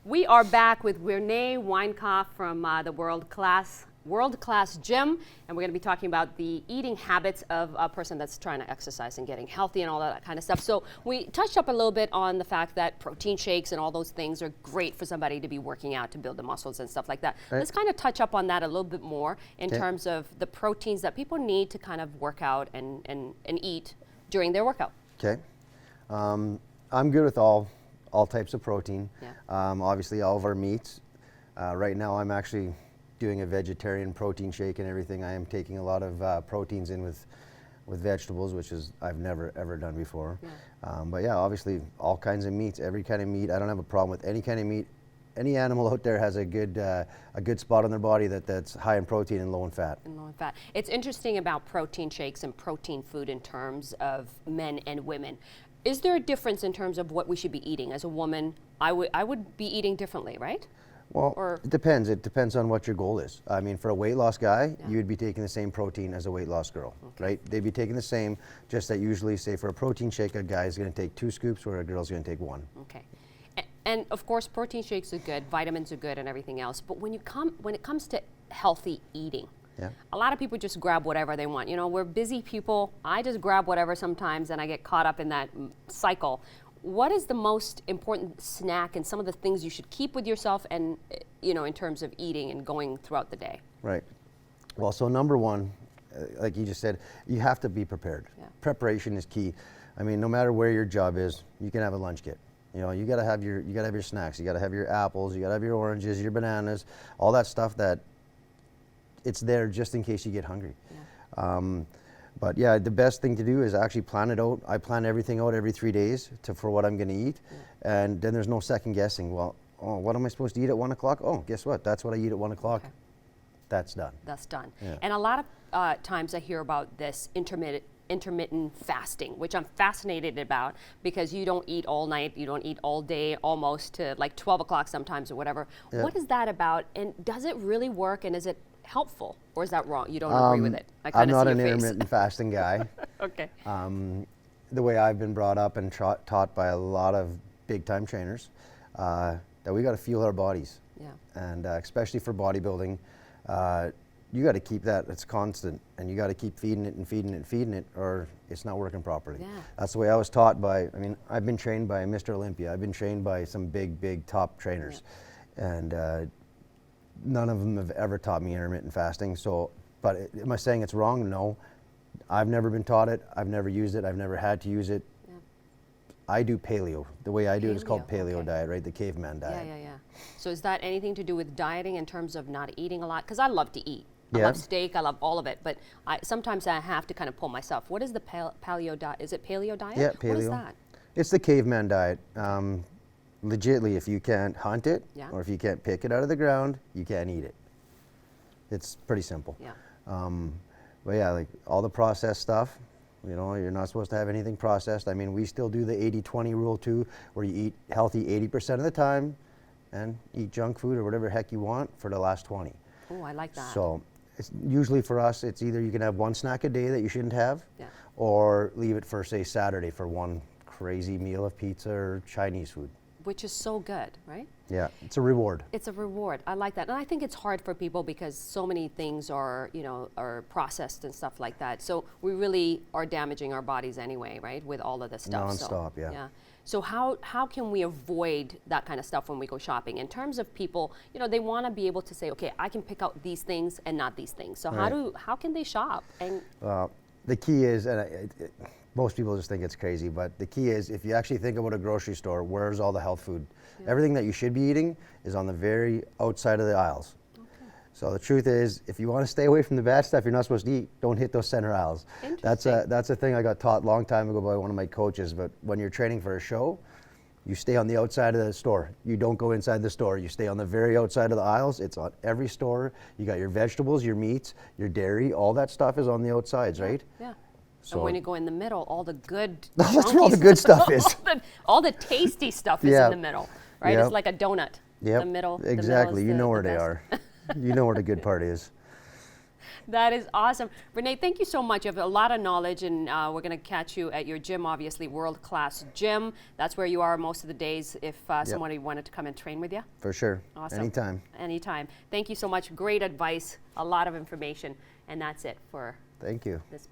We are back with Rene Weinkauf from the World Class Gym, and we're going to be talking about the eating habits of a person that's trying to exercise and getting healthy and all that kind of stuff. So we touched up a little bit on the fact that protein shakes and all those things are great for somebody to be working out to build the muscles and stuff like that. Right. Let's kind of touch up on that a little bit more in terms of the proteins that people need to kind of work out and eat during their workout. Okay. I'm good with all types of protein. Yeah. Obviously all of our meats. Right now I'm actually doing a vegetarian protein shake and everything. I am taking a lot of proteins in with vegetables, which is I've never ever done before. Yeah. But yeah, obviously all kinds of meats, every kind of meat. I don't have a problem with any kind of meat. Any animal out there has a good spot on their body that's high in protein and low in fat. And low in fat. It's interesting about protein shakes and protein food in terms of men and women. Is there a difference in terms of what we should be eating? As a woman, I would be eating differently, right? Well, it depends. It depends on what your goal is. I mean, for a weight loss guy, Yeah. you would be taking the same protein as a weight loss girl, Okay. right? They'd be taking the same, just that usually, say for a protein shake, a guy's going to take 2 scoops, where a girl's going to take 1. Okay. And of course, protein shakes are good, vitamins are good, and everything else. But when it comes to healthy eating, Yeah. a lot of people just grab whatever they want. You know, we're busy people. I just grab whatever sometimes, and I get caught up in that cycle. What is the most important snack and some of the things you should keep with yourself, and in terms of eating and going throughout the day? Right. Well, so number one, like you just said, you have to be prepared. Yeah. Preparation is key. I mean, no matter where your job is, you can have a lunch kit. You got to have your snacks. You got to have your apples. You got to have your oranges, your bananas, all that stuff that it's there just in case you get hungry. Yeah. But yeah, the best thing to do is actually plan it out. I plan everything out every 3 days for what I'm going to eat, and then there's no second guessing. Well, what am I supposed to eat at 1 o'clock? Oh, guess what? That's what I eat at 1 o'clock. Okay. That's done. That's done. Yeah. And a lot of times I hear about this intermittent fasting, which I'm fascinated about, because you don't eat all night, you don't eat all day, almost to like 12 o'clock sometimes or whatever. Yeah. What is that about, and does it really work, and is it helpful, or is that wrong? You don't agree with it? I I'm kinda not see an your face. intermittent fasting guy. Okay. The way I've been brought up and taught by a lot of big time trainers, that we got to fuel our bodies. Yeah. And especially for bodybuilding, you got to keep that, it's constant, and you got to keep feeding it and feeding it and feeding it, or it's not working properly. Yeah. That's the way I was taught by, I've been trained by Mr. Olympia, I've been trained by some big top trainers, and none of them have ever taught me intermittent fasting. So, but am I saying it's wrong? No. I've never been taught it, I've never used it, I've never had to use it. Yeah. I do paleo. The way I do it is called paleo okay. diet, right? The caveman diet. Yeah. So is that anything to do with dieting in terms of not eating a lot? Because I love to eat. I Yeah. love steak, I love all of it, but sometimes I have to kind of pull myself. What is the paleo diet? Is it paleo diet? Yeah, paleo. What is that? It's the caveman diet. Legitly, if you can't hunt it, Yeah. or if you can't pick it out of the ground, you can't eat it. It's pretty simple. Yeah. But yeah, like all the processed stuff, you're not supposed to have anything processed. I mean, we still do the 80-20 rule too, where you eat healthy 80% of the time and eat junk food or whatever heck you want for the last 20. Oh, I like that. So it's usually for us, it's either you can have 1 snack a day that you shouldn't have, Yeah. or leave it for, say, Saturday for 1 crazy meal of pizza or Chinese food. Which is so good, right? Yeah, it's a reward. It's a reward. I like that. And I think it's hard for people because so many things are processed and stuff like that. So we really are damaging our bodies anyway, right? With all of this stuff. Non-stop, yeah. So how can we avoid that kind of stuff when we go shopping? In terms of people, they want to be able to say, okay, I can pick out these things and not these things. So Right. how can they shop? And The key is, and most people just think it's crazy, but the key is if you actually think about a grocery store, where's all the health food? Yeah. Everything that you should be eating is on the very outside of the aisles. Okay. So the truth is, if you want to stay away from the bad stuff you're not supposed to eat, don't hit those center aisles. That's a thing I got taught a long time ago by one of my coaches, but when you're training for a show, you stay on the outside of the store. You don't go inside the store. You stay on the very outside of the aisles. It's on every store. You got your vegetables, your meats, your dairy, all that stuff is on the outsides, right? Yeah. So and when you go in the middle, all the good that's where all the good stuff is. all the tasty stuff is Yeah. in the middle, right? Yep. It's like a donut. Yep. The middle. Exactly. The You middle know is where the they best. are. You know where the good part is. That is awesome. Rene, thank you so much. You have a lot of knowledge, and we're going to catch you at your gym, obviously, World Class Gym. That's where you are most of the days if somebody wanted to come and train with you. For sure. Awesome. Anytime. Anytime. Thank you so much. Great advice, a lot of information, and that's it for Thank you. this